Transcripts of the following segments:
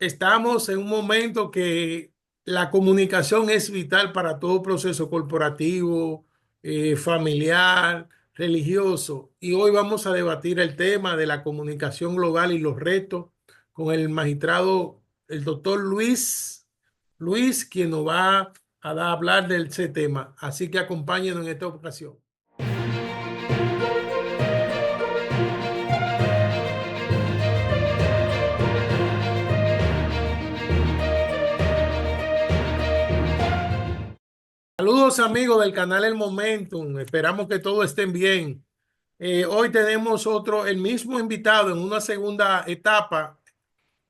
Estamos en un momento que la comunicación es vital para todo proceso corporativo, familiar, religioso. Y hoy vamos a debatir el tema de la comunicación global y los retos con el magistrado, el doctor Luis, quien nos va a hablar de ese tema. Así que acompáñenos en esta ocasión. Saludos amigos del canal El Momentum, esperamos que todos estén bien. Hoy tenemos el mismo invitado en una segunda etapa,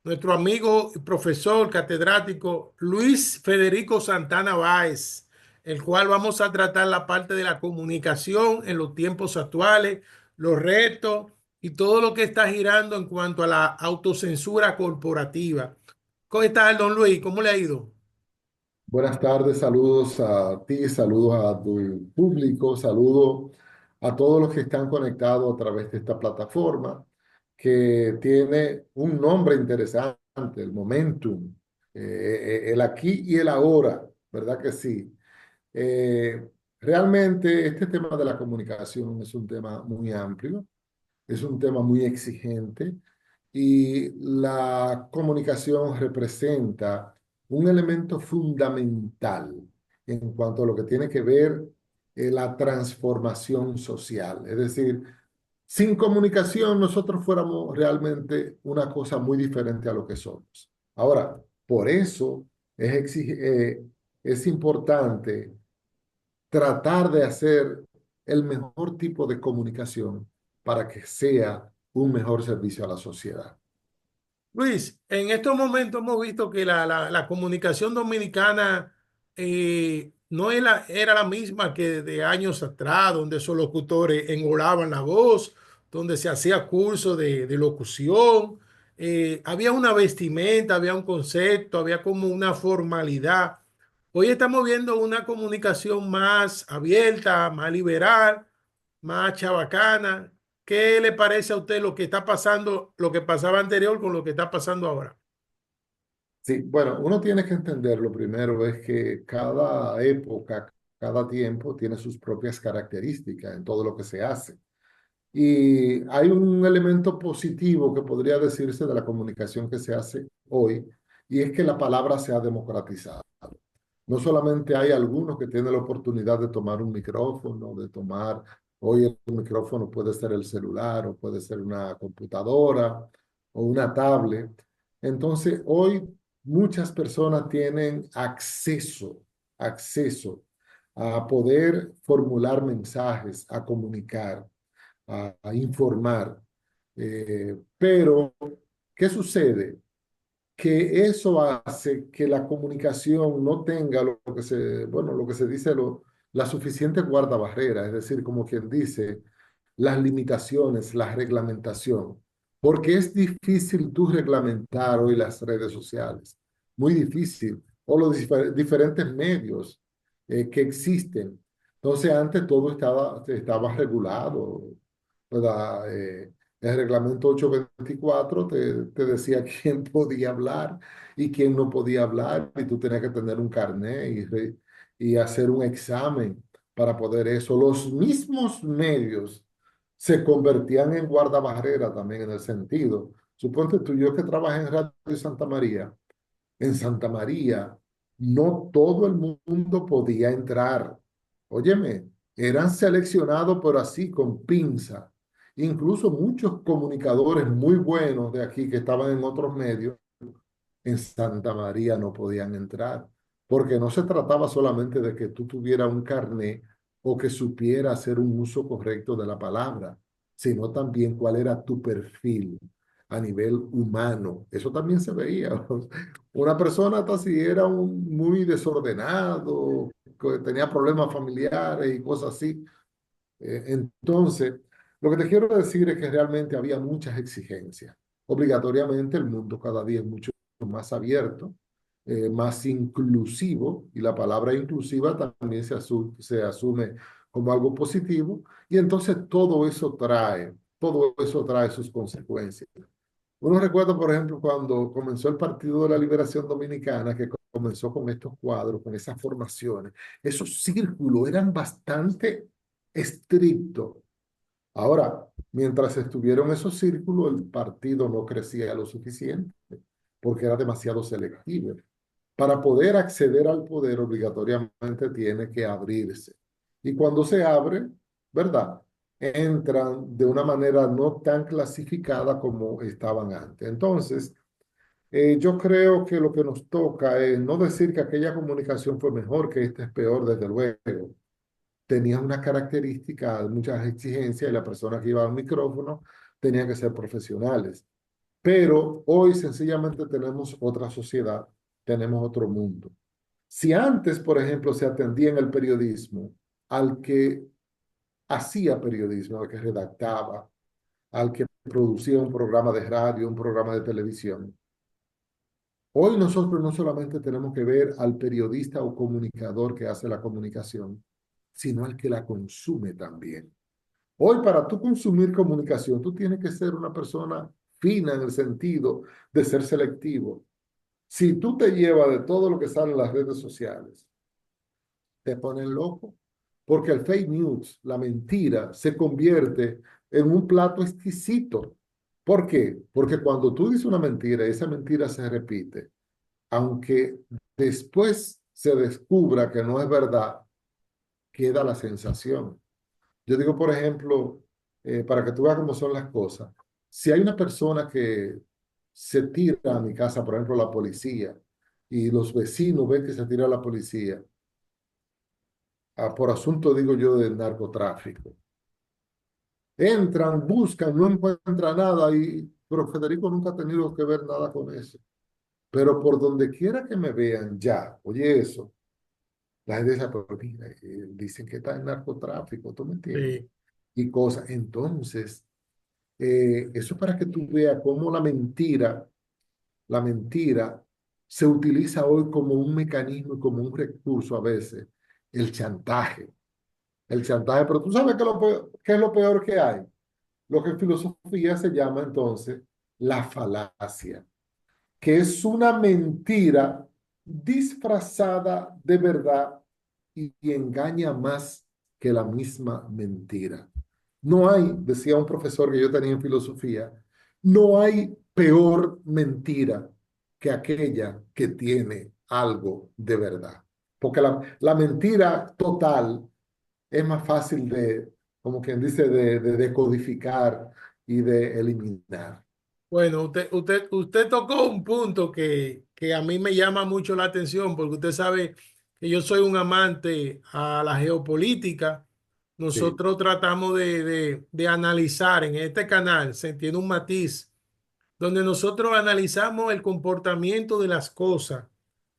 nuestro amigo y profesor catedrático Luis Federico Santana Báez, el cual vamos a tratar la parte de la comunicación en los tiempos actuales, los retos y todo lo que está girando en cuanto a la autocensura corporativa. ¿Cómo está, don Luis? ¿Cómo le ha ido? Buenas tardes, saludos a ti, saludos a tu público, saludos a todos los que están conectados a través de esta plataforma que tiene un nombre interesante, el Momentum, el aquí y el ahora, ¿verdad que sí? Eh, Realmente este tema de la comunicación es un tema muy amplio, es un tema muy exigente y la comunicación representa un elemento fundamental en cuanto a lo que tiene que ver la transformación social. Es decir, sin comunicación nosotros fuéramos realmente una cosa muy diferente a lo que somos. Ahora, por eso es importante tratar de hacer el mejor tipo de comunicación para que sea un mejor servicio a la sociedad. Luis, en estos momentos hemos visto que la comunicación dominicana no era la misma que de años atrás, donde esos locutores engolaban la voz, donde se hacía curso de locución, había una vestimenta, había un concepto, había como una formalidad. Hoy estamos viendo una comunicación más abierta, más liberal, más chabacana. ¿Qué le parece a usted lo que está pasando, lo que pasaba anterior con lo que está pasando ahora? Sí, bueno, uno tiene que entender lo primero es que cada época, cada tiempo tiene sus propias características en todo lo que se hace. Y hay un elemento positivo que podría decirse de la comunicación que se hace hoy, y es que la palabra se ha democratizado. No solamente hay algunos que tienen la oportunidad de tomar un micrófono, hoy el micrófono puede ser el celular o puede ser una computadora o una tablet. Entonces, hoy muchas personas tienen acceso a poder formular mensajes, a comunicar, a informar. Pero, ¿qué sucede? Que eso hace que la comunicación no tenga lo que se dice, la suficiente guardabarrera, es decir, como quien dice, las limitaciones, la reglamentación, porque es difícil tú reglamentar hoy las redes sociales, muy difícil, o los diferentes medios que existen. Entonces, antes todo estaba regulado, ¿verdad? El reglamento 824 te decía quién podía hablar y quién no podía hablar, y tú tenías que tener un carnet y hacer un examen para poder eso. Los mismos medios se convertían en guardabarrera también en el sentido. Suponte tú, yo que trabajé en Radio Santa María, en Santa María no todo el mundo podía entrar. Óyeme, eran seleccionados, pero así con pinza. Incluso muchos comunicadores muy buenos de aquí que estaban en otros medios, en Santa María no podían entrar, porque no se trataba solamente de que tú tuvieras un carné o que supiera hacer un uso correcto de la palabra, sino también cuál era tu perfil a nivel humano. Eso también se veía. Una persona hasta si era muy desordenado, que tenía problemas familiares y cosas así. Entonces, lo que te quiero decir es que realmente había muchas exigencias. Obligatoriamente el mundo cada día es mucho más abierto, más inclusivo, y la palabra inclusiva también se asume como algo positivo, y entonces todo eso trae sus consecuencias. Uno recuerda, por ejemplo, cuando comenzó el Partido de la Liberación Dominicana, que comenzó con estos cuadros, con esas formaciones. Esos círculos eran bastante estrictos. Ahora, mientras estuvieron esos círculos, el partido no crecía lo suficiente porque era demasiado selectivo. Para poder acceder al poder, obligatoriamente tiene que abrirse. Y cuando se abre, ¿verdad? Entran de una manera no tan clasificada como estaban antes. Entonces, yo creo que lo que nos toca es no decir que aquella comunicación fue mejor, que esta es peor, desde luego. Tenía una característica, muchas exigencias, y la persona que iba al micrófono tenía que ser profesionales. Pero hoy sencillamente tenemos otra sociedad, tenemos otro mundo. Si antes, por ejemplo, se atendía en el periodismo al que hacía periodismo, al que redactaba, al que producía un programa de radio, un programa de televisión, hoy nosotros no solamente tenemos que ver al periodista o comunicador que hace la comunicación, sino al que la consume también. Hoy para tú consumir comunicación, tú tienes que ser una persona fina en el sentido de ser selectivo. Si tú te llevas de todo lo que sale en las redes sociales, te ponen loco, porque el fake news, la mentira, se convierte en un plato exquisito. ¿Por qué? Porque cuando tú dices una mentira y esa mentira se repite, aunque después se descubra que no es verdad, queda la sensación. Yo digo, por ejemplo, para que tú veas cómo son las cosas, si hay una persona que se tira a mi casa, por ejemplo, la policía, y los vecinos ven que se tira a la policía, por asunto, digo yo, del narcotráfico. Entran, buscan, no encuentran nada, pero Federico nunca ha tenido que ver nada con eso. Pero por donde quiera que me vean, ya, oye eso, la gente dice, pero mira, dicen que está en narcotráfico, ¿tú me entiendes? Sí. Y cosas. Entonces, eso es para que tú veas cómo la mentira se utiliza hoy como un mecanismo y como un recurso a veces, el chantaje. El chantaje, pero tú sabes qué es lo peor que hay. Lo que en filosofía se llama entonces la falacia, que es una mentira disfrazada de verdad y engaña más que la misma mentira. No hay, decía un profesor que yo tenía en filosofía, no hay peor mentira que aquella que tiene algo de verdad. Porque la mentira total es más fácil de, como quien dice, de decodificar y de eliminar. Bueno, usted tocó un punto que a mí me llama mucho la atención porque usted sabe que yo soy un amante a la geopolítica. Sí. Nosotros tratamos de analizar en este canal, se tiene un matiz donde nosotros analizamos el comportamiento de las cosas,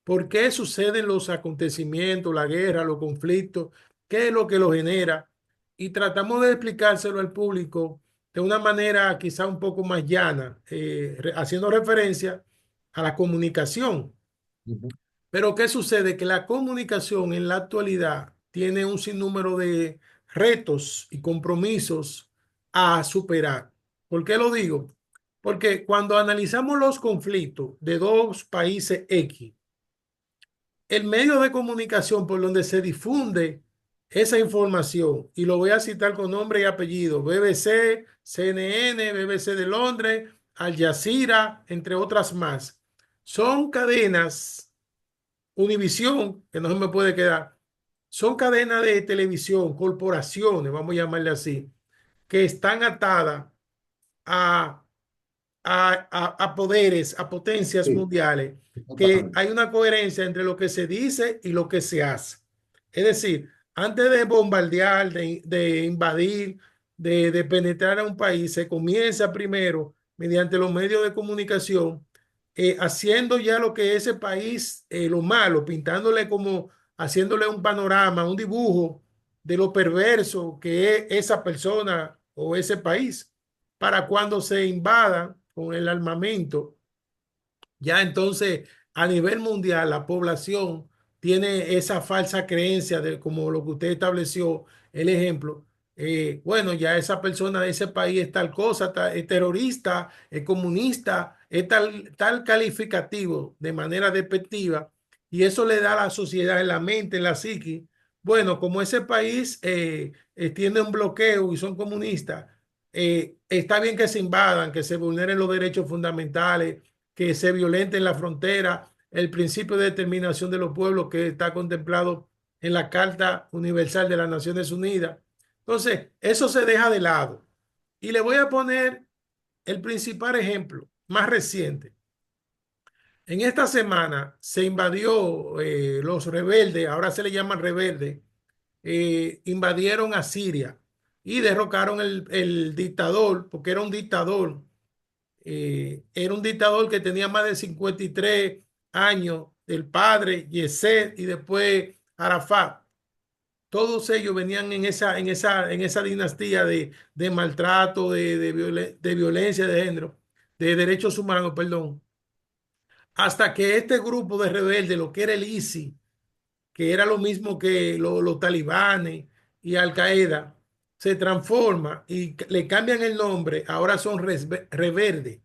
por qué suceden los acontecimientos, la guerra, los conflictos, qué es lo que lo genera, y tratamos de explicárselo al público de una manera quizá un poco más llana, haciendo referencia a la comunicación. Ujú. Pero ¿qué sucede? Que la comunicación en la actualidad tiene un sinnúmero de retos y compromisos a superar. ¿Por qué lo digo? Porque cuando analizamos los conflictos de dos países X, el medio de comunicación por donde se difunde esa información, y lo voy a citar con nombre y apellido, BBC, CNN, BBC de Londres, Al Jazeera, entre otras más, son cadenas, Univisión, que no se me puede quedar, son cadenas de televisión, corporaciones, vamos a llamarle así, que están atadas a a poderes, a potencias Sí, mundiales, que totalmente. hay una coherencia entre lo que se dice y lo que se hace. Es decir, antes de bombardear, de invadir, de penetrar a un país, se comienza primero mediante los medios de comunicación, haciendo ya lo que ese país, lo malo, pintándole como, haciéndole un panorama, un dibujo de lo perverso que es esa persona o ese país, para cuando se invadan con el armamento, ya entonces a nivel mundial la población tiene esa falsa creencia de como lo que usted estableció, el ejemplo, bueno, ya esa persona de ese país es tal cosa, es terrorista, es comunista, es tal calificativo de manera despectiva, y eso le da a la sociedad en la mente, en la psique. Bueno, como ese país tiene un bloqueo y son comunistas, está bien que se invadan, que se vulneren los derechos fundamentales, que se violenten la frontera, el principio de determinación de los pueblos que está contemplado en la Carta Universal de las Naciones Unidas. Entonces, eso se deja de lado. Y le voy a poner el principal ejemplo más reciente. En esta semana se invadió los rebeldes, ahora se le llaman rebeldes, invadieron a Siria y derrocaron el dictador, porque era un dictador que tenía más de 53 años, el padre Yesed y después Arafat. Todos ellos venían en esa dinastía de maltrato, de violencia de género, de derechos humanos, perdón, hasta que este grupo de rebeldes, lo que era el ISI, que era lo mismo que los talibanes y Al Qaeda, se transforma y le cambian el nombre, ahora son rebeldes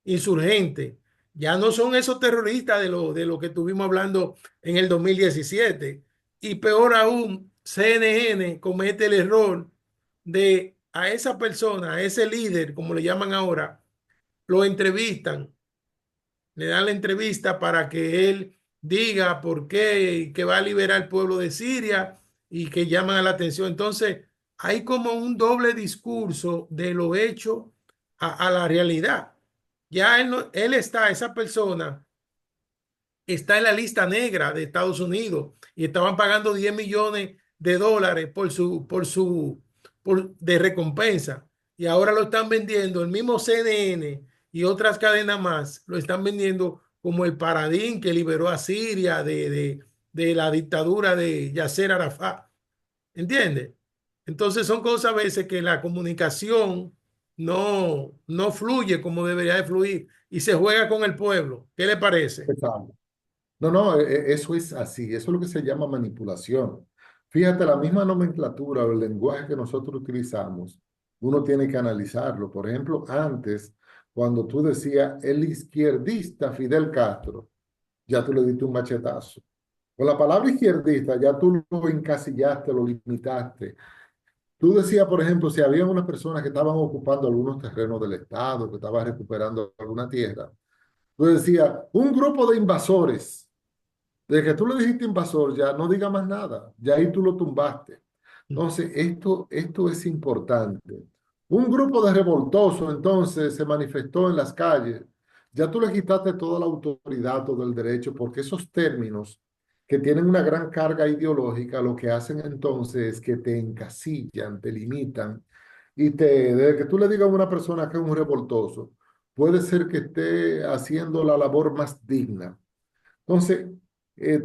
insurgentes. Ya no son esos terroristas de lo que estuvimos hablando en el 2017. Y peor aún, CNN comete el error de a esa persona, a ese líder, como le llaman ahora, lo entrevistan, le dan la entrevista para que él diga por qué y que va a liberar al pueblo de Siria y que llaman a la atención. Entonces, hay como un doble discurso de lo hecho a la realidad. Ya él, él está, esa persona está en la lista negra de Estados Unidos y estaban pagando 10 millones de dólares de recompensa. Y ahora lo están vendiendo, el mismo CNN y otras cadenas más, lo están vendiendo como el paradín que liberó a Siria de la dictadura de Yasser Arafat. ¿Entiendes? Entonces son cosas a veces que la comunicación no fluye como debería de fluir y se juega con el pueblo. ¿Qué le parece? Exacto. No, no, eso es así, eso es lo que se llama manipulación. Fíjate, la misma nomenclatura o el lenguaje que nosotros utilizamos, uno tiene que analizarlo. Por ejemplo, antes, cuando tú decías el izquierdista Fidel Castro, ya tú le diste un machetazo. Con la palabra izquierdista ya tú lo encasillaste, lo limitaste. Tú decías, por ejemplo, si había unas personas que estaban ocupando algunos terrenos del Estado, que estaban recuperando alguna tierra, tú decías, un grupo de invasores. Desde que tú le dijiste invasor, ya no diga más nada, ya ahí tú lo tumbaste. Entonces, esto es importante. Un grupo de revoltosos entonces se manifestó en las calles. Ya tú le quitaste toda la autoridad, todo el derecho, porque esos términos que tienen una gran carga ideológica, lo que hacen entonces es que te encasillan, te limitan y desde que tú le digas a una persona que es un revoltoso, puede ser que esté haciendo la labor más digna. Entonces,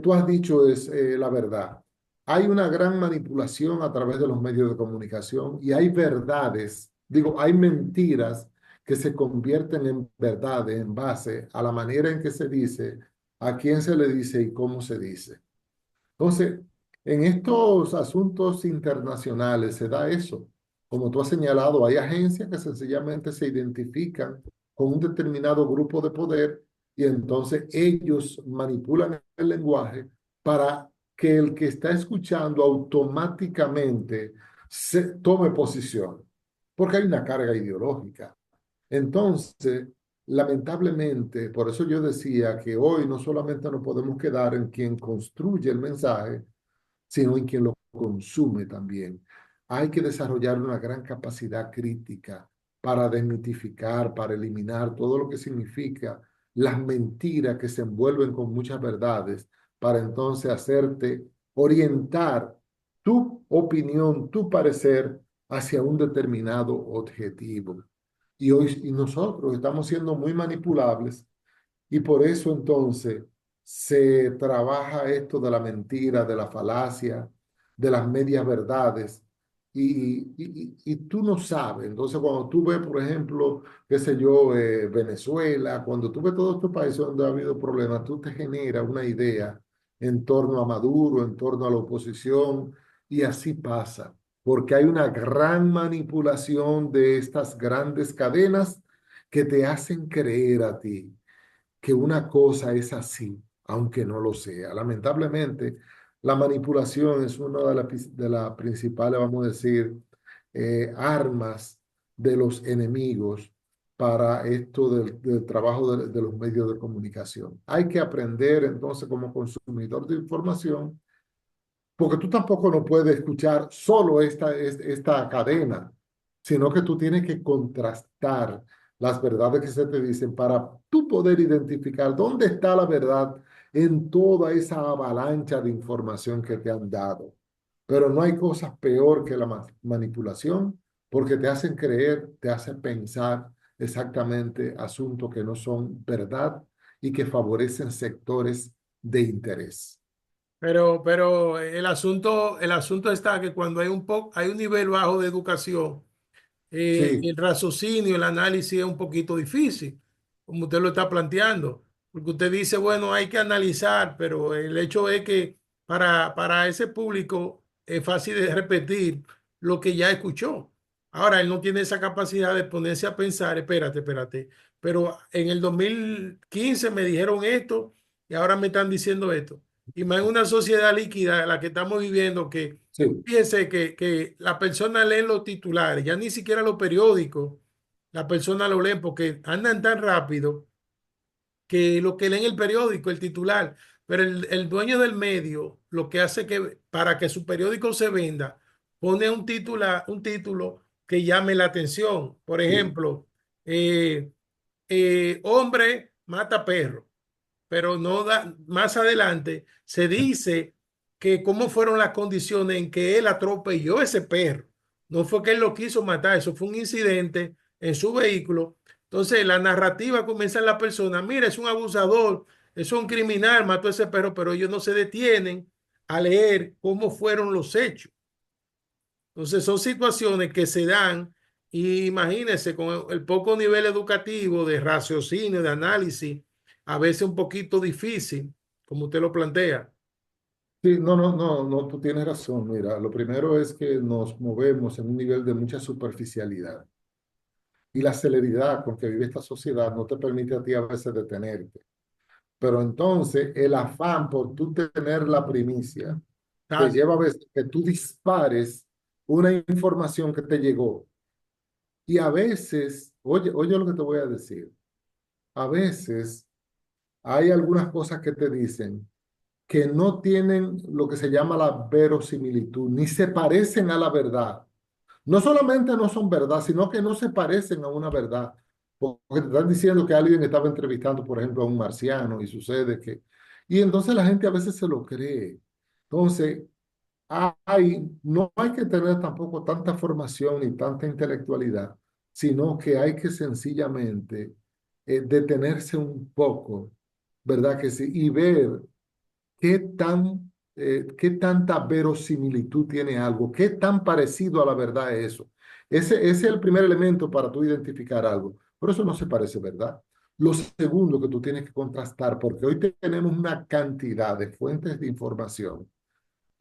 tú has dicho es la verdad. Hay una gran manipulación a través de los medios de comunicación y hay verdades, digo, hay mentiras que se convierten en verdades en base a la manera en que se dice, a quién se le dice y cómo se dice. Entonces, en estos asuntos internacionales se da eso. Como tú has señalado, hay agencias que sencillamente se identifican con un determinado grupo de poder y entonces ellos manipulan el lenguaje para que el que está escuchando automáticamente se tome posición, porque hay una carga ideológica. Entonces, lamentablemente, por eso yo decía que hoy no solamente nos podemos quedar en quien construye el mensaje, sino en quien lo consume también. Hay que desarrollar una gran capacidad crítica para desmitificar, para eliminar todo lo que significa las mentiras que se envuelven con muchas verdades, para entonces hacerte orientar tu opinión, tu parecer hacia un determinado objetivo. Y nosotros estamos siendo muy manipulables y por eso entonces se trabaja esto de la mentira, de la falacia, de las medias verdades. Y tú no sabes. Entonces, cuando tú ves, por ejemplo, qué sé yo, Venezuela, cuando tú ves todos estos países donde ha habido problemas, tú te generas una idea en torno a Maduro, en torno a la oposición, y así pasa. porque hay una gran manipulación de estas grandes cadenas que te hacen creer a ti que una cosa es así, aunque no lo sea. Lamentablemente, la manipulación es una de las principales, vamos a decir, armas de los enemigos para esto del trabajo de los medios de comunicación. Hay que aprender entonces como consumidor de información porque tú tampoco no puedes escuchar solo esta cadena, sino que tú tienes que contrastar las verdades que se te dicen para tú poder identificar dónde está la verdad en toda esa avalancha de información que te han dado. Pero no hay cosas peor que la manipulación porque te hacen creer, te hacen pensar exactamente asuntos que no son verdad y que favorecen sectores de interés. Pero el asunto está que cuando hay un nivel bajo de educación, Sí, el raciocinio, el análisis es un poquito difícil, como usted lo está planteando, porque usted dice, bueno, hay que analizar, pero el hecho es que para ese público es fácil de repetir lo que ya escuchó. Ahora, él no tiene esa capacidad de ponerse a pensar, espérate, pero en el 2015 me dijeron esto y ahora me están diciendo esto. Y más en una sociedad líquida, la que estamos viviendo, que sí. fíjense que la persona lee los titulares, ya ni siquiera los periódicos, la persona lo lee porque andan tan rápido que lo que leen el periódico, el titular, pero el dueño del medio lo que hace que para que su periódico se venda, pone un título que llame la atención. Por Sí, ejemplo, eh, hombre mata perro, pero no da, más adelante se dice que cómo fueron las condiciones en que él atropelló ese perro. No fue que él lo quiso matar, eso fue un incidente en su vehículo. Entonces la narrativa comienza en la persona, mira, es un abusador, es un criminal, mató a ese perro, pero ellos no se detienen a leer cómo fueron los hechos. Entonces son situaciones que se dan y imagínense con el poco nivel educativo de raciocinio, de análisis, a veces un poquito difícil, como usted lo plantea. sí, no, tú tienes razón. Mira, lo primero es que nos movemos en un nivel de mucha superficialidad y la celeridad con que vive esta sociedad no te permite a ti a veces detenerte. Pero entonces el afán por tú tener la primicia te Exacto. lleva a veces que tú dispares una información que te llegó. Y a veces, oye lo que te voy a decir, a veces hay algunas cosas que te dicen que no tienen lo que se llama la verosimilitud, ni se parecen a la verdad. No solamente no son verdad, sino que no se parecen a una verdad. Porque te están diciendo que alguien estaba entrevistando, por ejemplo, a un marciano y sucede que... Y entonces la gente a veces se lo cree. Entonces, no hay que tener tampoco tanta formación ni tanta intelectualidad, sino que hay que sencillamente detenerse un poco, ¿verdad que sí? Y ver qué tanta verosimilitud tiene algo, qué tan parecido a la verdad es eso. Ese es el primer elemento para tú identificar algo. Por eso no se parece, ¿verdad? Lo segundo que tú tienes que contrastar, porque hoy tenemos una cantidad de fuentes de información.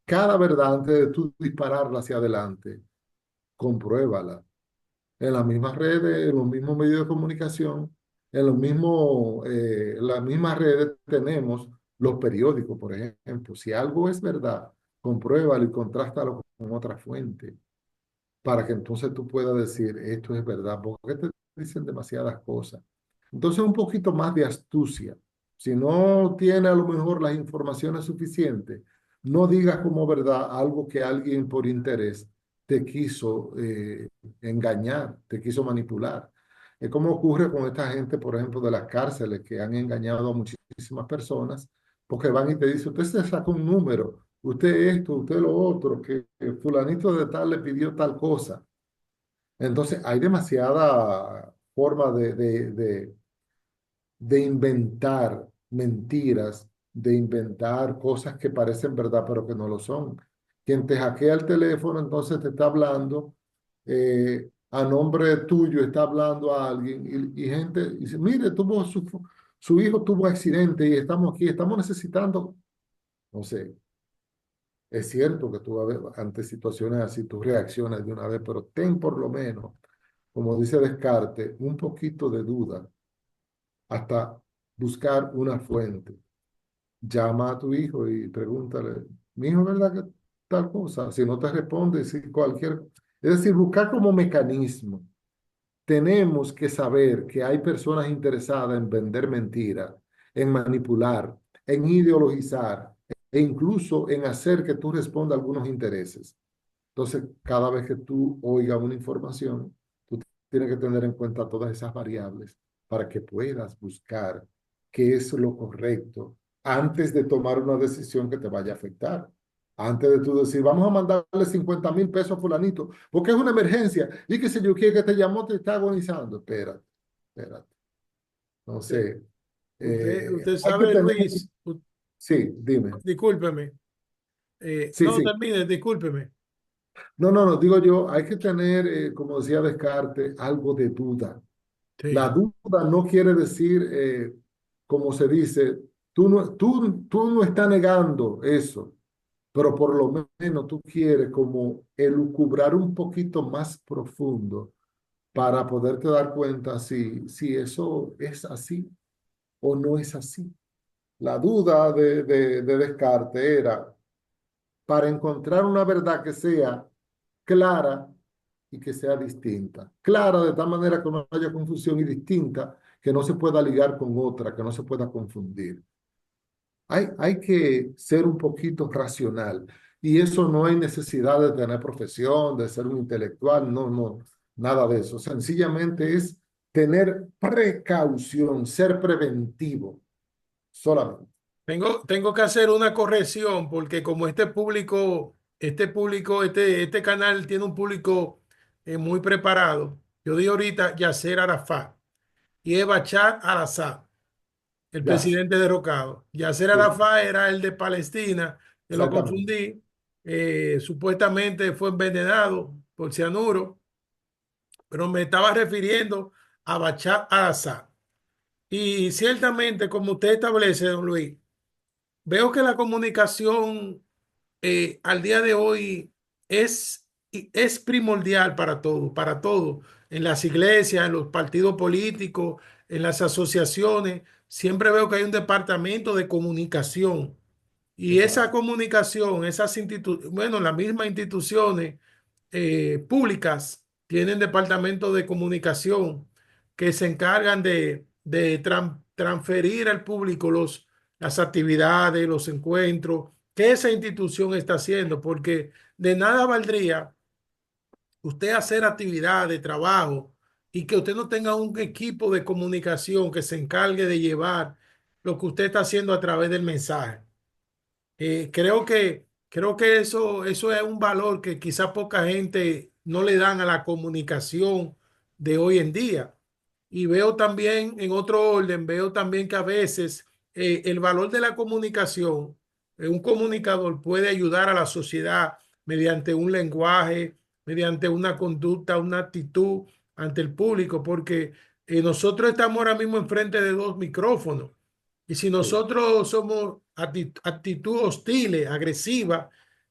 Cada verdad, antes de tú dispararla hacia adelante, compruébala en las mismas redes, en los mismos medios de comunicación, en las mismas redes tenemos los periódicos, por ejemplo. Si algo es verdad, compruébalo y contrástalo con otra fuente para que entonces tú puedas decir, esto es verdad, porque te dicen demasiadas cosas. Entonces, un poquito más de astucia. Si no tiene a lo mejor las informaciones suficientes, no digas como verdad algo que alguien por interés te quiso engañar, te quiso manipular. Es como ocurre con esta gente, por ejemplo, de las cárceles que han engañado a muchísimas personas, porque van y te dicen, usted se saca un número, usted esto, usted lo otro, que fulanito de tal le pidió tal cosa. Entonces, hay demasiada forma de inventar mentiras, de inventar cosas que parecen verdad, pero que no lo son. Quien te hackea el teléfono, entonces te está hablando, a nombre tuyo está hablando a alguien y gente dice, mire, su hijo tuvo accidente y estamos aquí, estamos necesitando, no sé, Es cierto que tú ante situaciones así, tú reaccionas de una vez, pero ten por lo menos, como dice Descartes, un poquito de duda hasta buscar una fuente. Llama a tu hijo y pregúntale, mi hijo, ¿verdad que tal cosa? Si no te responde, si cualquier... Es decir, buscar como mecanismo. Tenemos que saber que hay personas interesadas en vender mentiras, en manipular, en ideologizar e incluso en hacer que tú respondas a algunos intereses. Entonces, cada vez que tú oigas una información, tú tienes que tener en cuenta todas esas variables para que puedas buscar qué es lo correcto antes de tomar una decisión que te vaya a afectar. Antes de tú decir, vamos a mandarle 50,000 pesos a fulanito, porque es una emergencia, y qué sé yo, quién que te llamó, te está agonizando. Espérate, espérate. Eh, Entonces, Usted hay que sabe, tener... Luis, Sí, dime. discúlpeme. Sí, No, sí. termine, discúlpeme. No, no, no, digo yo, hay que tener, como decía Descartes, algo de duda. La Sí. duda no quiere decir, como se dice, tú no estás negando eso, pero por lo menos tú quieres como elucubrar un poquito más profundo para poderte dar cuenta si eso es así o no es así. La duda de Descartes era para encontrar una verdad que sea clara y que sea distinta. Clara de tal manera que no haya confusión y distinta que no se pueda ligar con otra, que no se pueda confundir. Hay que ser un poquito racional y eso no hay necesidad de tener profesión, de ser un intelectual, no, no, nada de eso. Sencillamente es tener precaución, ser preventivo solamente. Tengo que hacer una corrección porque como este canal tiene un público muy preparado. Yo di ahorita Yasser Arafat y es Bashar al-Assad, el Ya, presidente derrocado. Yasser sí, Arafat era el de Palestina, que lo exactamente, confundí. Supuestamente fue envenenado por cianuro, pero me estaba refiriendo a Bashar al-Assad. Y ciertamente, como usted establece, don Luis, veo que la comunicación al día de hoy es primordial para todo, en las iglesias, en los partidos políticos, en las asociaciones. Siempre veo que hay un departamento de comunicación y esa exacto, comunicación, bueno, las mismas instituciones públicas tienen departamentos de comunicación que se encargan de transferir al público las actividades, los encuentros que esa institución está haciendo, porque de nada valdría usted hacer actividad de trabajo y que usted no tenga un equipo de comunicación que se encargue de llevar lo que usted está haciendo a través del mensaje. Creo que eso es un valor que quizá poca gente no le dan a la comunicación de hoy en día. Y veo también, en otro orden, veo también que a veces el valor de la comunicación, un comunicador puede ayudar a la sociedad mediante un lenguaje, mediante una conducta, una actitud ante el público, porque nosotros estamos ahora mismo enfrente de dos micrófonos. Y si sí, nosotros somos actitud hostil, agresiva,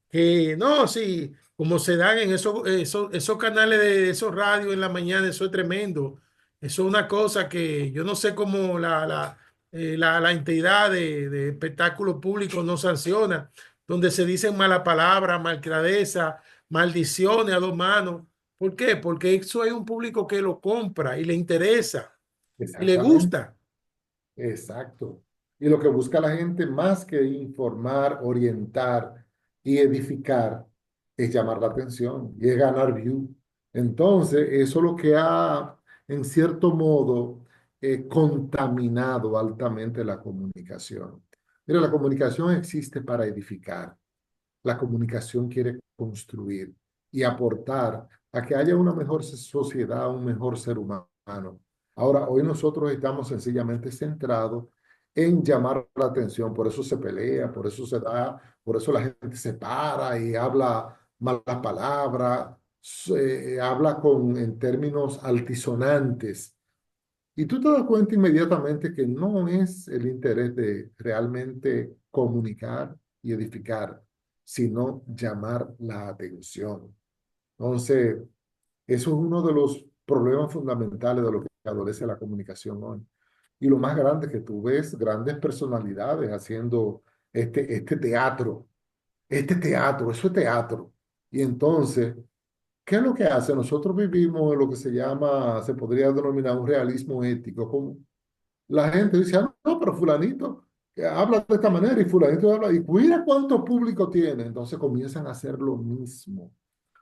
que no, sí, como se dan en esos canales de esos radios en la mañana, eso es tremendo. Eso es una cosa que yo no sé cómo la entidad de espectáculo público no sanciona, donde se dicen mala palabra, malcradeza, maldiciones a dos manos. ¿Por qué? Porque eso hay un público que lo compra y le interesa y le exactamente. gusta. Exacto. Y lo que busca la gente más que informar, orientar y edificar es llamar la atención y es ganar view. Entonces, eso es lo que ha, en cierto modo, contaminado altamente la comunicación. Mira, la comunicación existe para edificar. La comunicación quiere construir y aportar a que haya una mejor sociedad, un mejor ser humano. Ahora, hoy nosotros estamos sencillamente centrados en llamar la atención, por eso se pelea, por eso se da, por eso la gente se para y habla malas palabras, habla en términos altisonantes. Y tú te das cuenta inmediatamente que no es el interés de realmente comunicar y edificar, sino llamar la atención. Entonces, eso es uno de los problemas fundamentales de lo que adolece la comunicación hoy. Y lo más grande es que tú ves grandes personalidades haciendo este teatro, eso es teatro. Y entonces, ¿qué es lo que hace? Nosotros vivimos en lo que se llama, se podría denominar un realismo ético. Como la gente dice, ah, no, pero fulanito habla de esta manera y fulanito habla, y mira cuánto público tiene. Entonces comienzan a hacer lo mismo,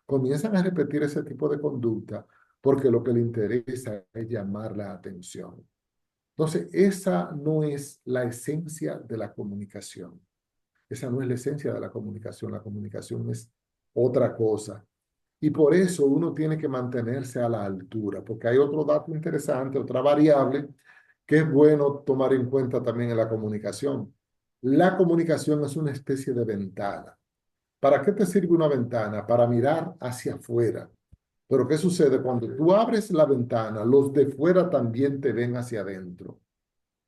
comienzan a repetir ese tipo de conducta porque lo que le interesa es llamar la atención. Entonces, esa no es la esencia de la comunicación. Esa no es la esencia de la comunicación. La comunicación es otra cosa. Y por eso uno tiene que mantenerse a la altura, porque hay otro dato interesante, otra variable que es bueno tomar en cuenta también en la comunicación. La comunicación es una especie de ventana. ¿Para qué te sirve una ventana? Para mirar hacia afuera. Pero ¿qué sucede? Cuando tú abres la ventana, los de fuera también te ven hacia adentro.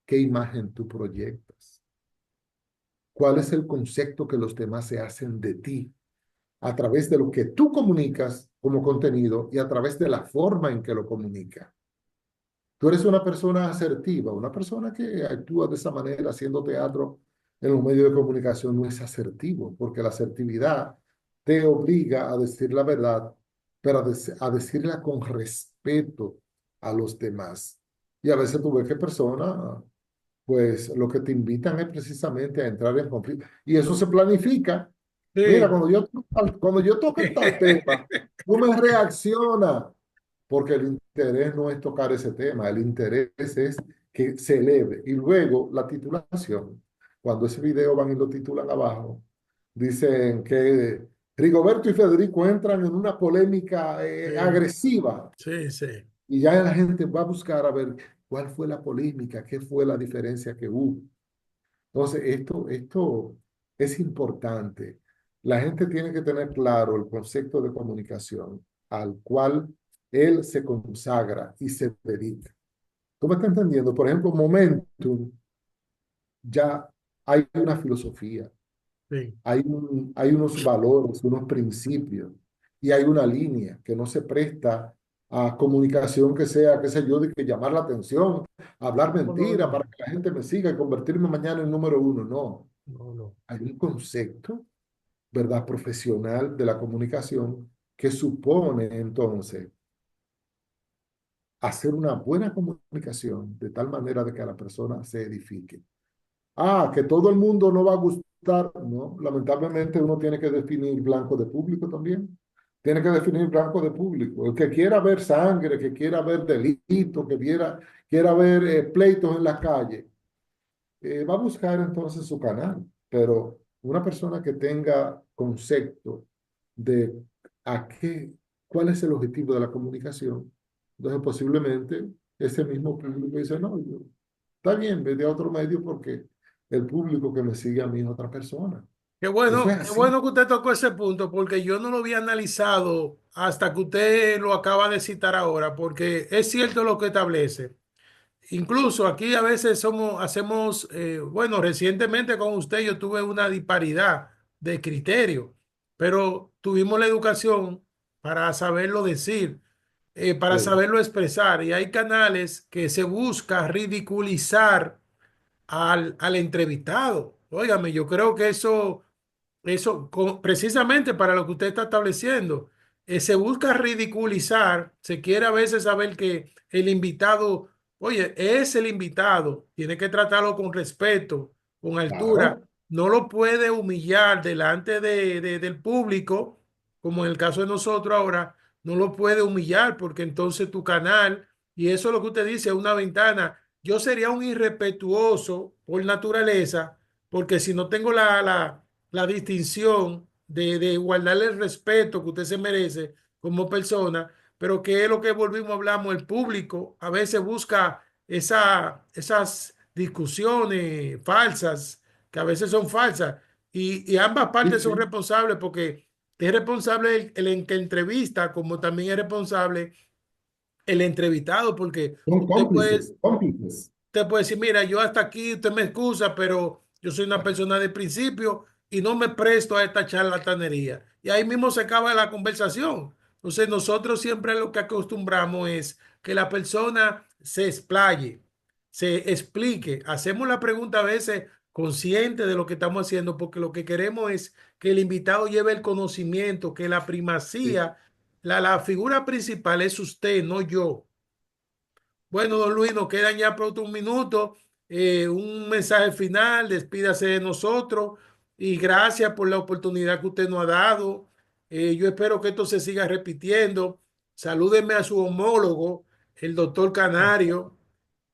¿Qué imagen tú proyectas? ¿Cuál es el concepto que los demás se hacen de ti a través de lo que tú comunicas como contenido y a través de la forma en que lo comunica? Tú eres una persona asertiva, una persona que actúa de esa manera haciendo teatro en los medios de comunicación no es asertivo, porque la asertividad te obliga a decir la verdad, pero a decirla con respeto a los demás. Y a veces tú ves que personas, pues lo que te invitan es precisamente a entrar en conflicto. Y eso se planifica. Mira, Sí. cuando yo toque tal tema, tú me reaccionas porque el interés no es tocar ese tema, el interés es que se eleve. Y luego la titulación, cuando ese video van y lo titulan abajo, dicen que Rigoberto y Federico entran en una polémica Sí, agresiva sí, sí. y ya la gente va a buscar a ver cuál fue la polémica, qué fue la diferencia que hubo. Entonces, esto es importante. La gente tiene que tener claro el concepto de comunicación al cual él se consagra y se dedica. ¿Tú me estás entendiendo? Por ejemplo, Momentum, ya hay una filosofía, Sí. hay unos valores, unos principios y hay una línea que no se presta a comunicación que sea, qué sé yo, de que llamar la atención, hablar No, no, mentira no. para que la gente me siga y convertirme mañana en número uno. No, No, no. hay un concepto, ¿verdad?, profesional de la comunicación que supone entonces hacer una buena comunicación de tal manera de que a la persona se edifique. Ah, que todo el mundo no va a gustar, no, lamentablemente uno tiene que definir blanco de público también. Tiene que definir blanco de público. El que quiera ver sangre, que quiera ver delitos, que quiera ver pleitos en la calle, va a buscar entonces su canal, pero una persona que tenga concepto de a qué, cuál es el objetivo de la comunicación, entonces posiblemente ese mismo público dice, no, está bien, vete a otro medio porque el público que me sigue a mí es otra persona. Eso es Qué así. bueno que usted tocó ese punto, porque yo no lo había analizado hasta que usted lo acaba de citar ahora, porque es cierto lo que establece. Incluso aquí a veces hacemos, bueno, recientemente con usted yo tuve una disparidad de criterio, pero tuvimos la educación para saberlo decir, para Sí, saberlo expresar, y hay canales que se busca ridiculizar al entrevistado. Óigame, yo creo que precisamente para lo que usted está estableciendo, se busca ridiculizar, se quiere a veces saber que el invitado, oye, es el invitado, tiene que tratarlo con respeto, con altura, claro. no lo puede humillar delante del público, como en el caso de nosotros ahora, no lo puede humillar porque entonces tu canal, y eso es lo que usted dice, es una ventana. Yo sería un irrespetuoso por naturaleza, porque si no tengo la distinción de guardarle el respeto que usted se merece como persona, pero que es lo que volvimos a hablamos, el público a veces busca esas discusiones falsas, que a veces son falsas, y ambas Sí, partes son sí. responsables porque es responsable el que entrevista, como también es responsable el entrevistado, porque Son cómplices, cómplices. usted puede decir, mira, yo hasta aquí, usted me excusa, pero yo soy una persona de principio y no me presto a esta charlatanería. Y ahí mismo se acaba la conversación. Entonces nosotros siempre lo que acostumbramos es que la persona se explaye, se explique. Hacemos la pregunta a veces consciente de lo que estamos haciendo, porque lo que queremos es que el invitado lleve el conocimiento, que la Sí, primacía, la figura principal es usted, no yo. Bueno, don Luis, nos quedan ya pronto un minuto. Un mensaje final, despídase de nosotros y gracias por la oportunidad que usted nos ha dado. Yo espero que esto se siga repitiendo. Salúdeme a su homólogo, el doctor Canario.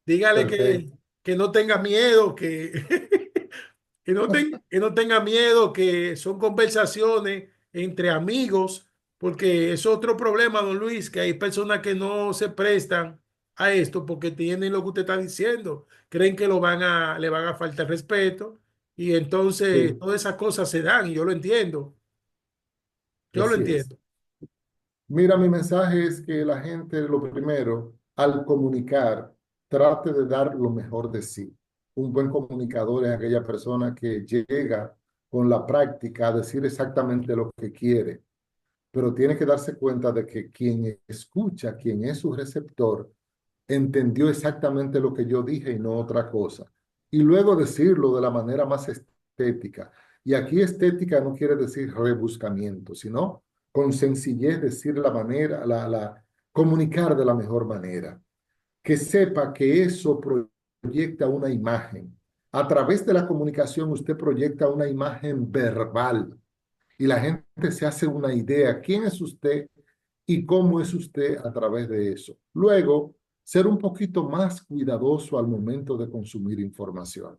Dígale perfecto. que no tenga miedo, que no tenga miedo, que son conversaciones entre amigos, porque es otro problema, don Luis, que hay personas que no se prestan a esto porque tienen lo que usted está diciendo, creen que le van a faltar respeto y entonces Sí, todas esas cosas se dan y yo lo entiendo, yo lo así es. entiendo. Mira, mi mensaje es que la gente, lo primero, al comunicar, trate de dar lo mejor de sí. Un buen comunicador es aquella persona que llega con la práctica a decir exactamente lo que quiere, pero tiene que darse cuenta de que quien escucha, quien es su receptor, entendió exactamente lo que yo dije y no otra cosa. Y luego decirlo de la manera más estética. Y aquí estética no quiere decir rebuscamiento, sino con sencillez decir la manera, comunicar de la mejor manera. Que sepa que eso proyecta una imagen. A través de la comunicación usted proyecta una imagen verbal y la gente se hace una idea quién es usted y cómo es usted a través de eso. Luego, ser un poquito más cuidadoso al momento de consumir información,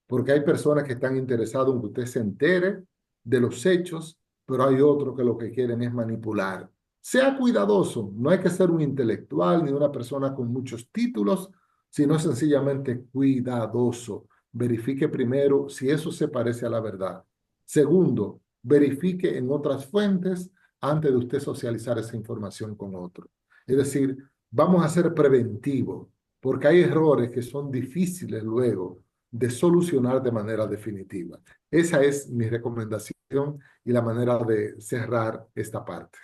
porque hay personas que están interesadas en que usted se entere de los hechos, pero hay otros que lo que quieren es manipular. Sea cuidadoso, no hay que ser un intelectual ni una persona con muchos títulos, sino sencillamente cuidadoso. Verifique primero si eso se parece a la verdad. Segundo, verifique en otras fuentes antes de usted socializar esa información con otro. Es decir, vamos a ser preventivos, porque hay errores que son difíciles luego de solucionar de manera definitiva. Esa es mi recomendación y la manera de cerrar esta parte.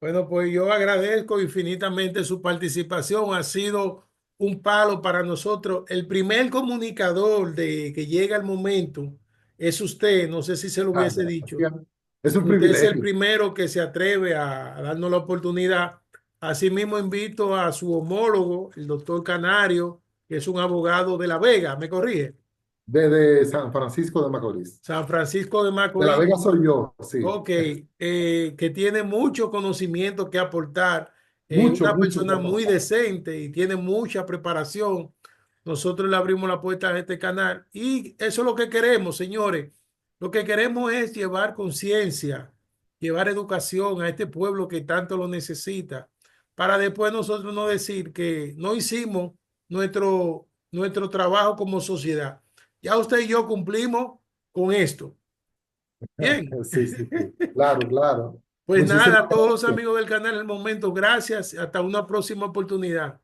Bueno, pues yo agradezco infinitamente su participación. Ha sido un palo para nosotros. El primer comunicador de que llega el momento es usted. No sé si se lo Ah, hubiese dicho. gracias. Es un Usted es el privilegio. primero que se atreve a darnos la oportunidad. Asimismo, invito a su homólogo, el doctor Canario, que es un abogado de La Vega. ¿Me corrige? Desde San Francisco de Macorís. San Francisco de De La Macorís. Vega soy yo, sí. Ok, que tiene mucho conocimiento que aportar, Mucho, una mucho que persona muy aportar. decente y tiene mucha preparación. Nosotros le abrimos la puerta a este canal y eso es lo que queremos, señores. Lo que queremos es llevar conciencia, llevar educación a este pueblo que tanto lo necesita, para después nosotros no decir que no hicimos nuestro trabajo como sociedad. Ya usted y yo cumplimos con esto. Bien. Sí, sí, sí. Claro, claro. Pues Muchísimas nada, a todos los gracias. amigos del canal, en el momento, gracias. Hasta una próxima oportunidad.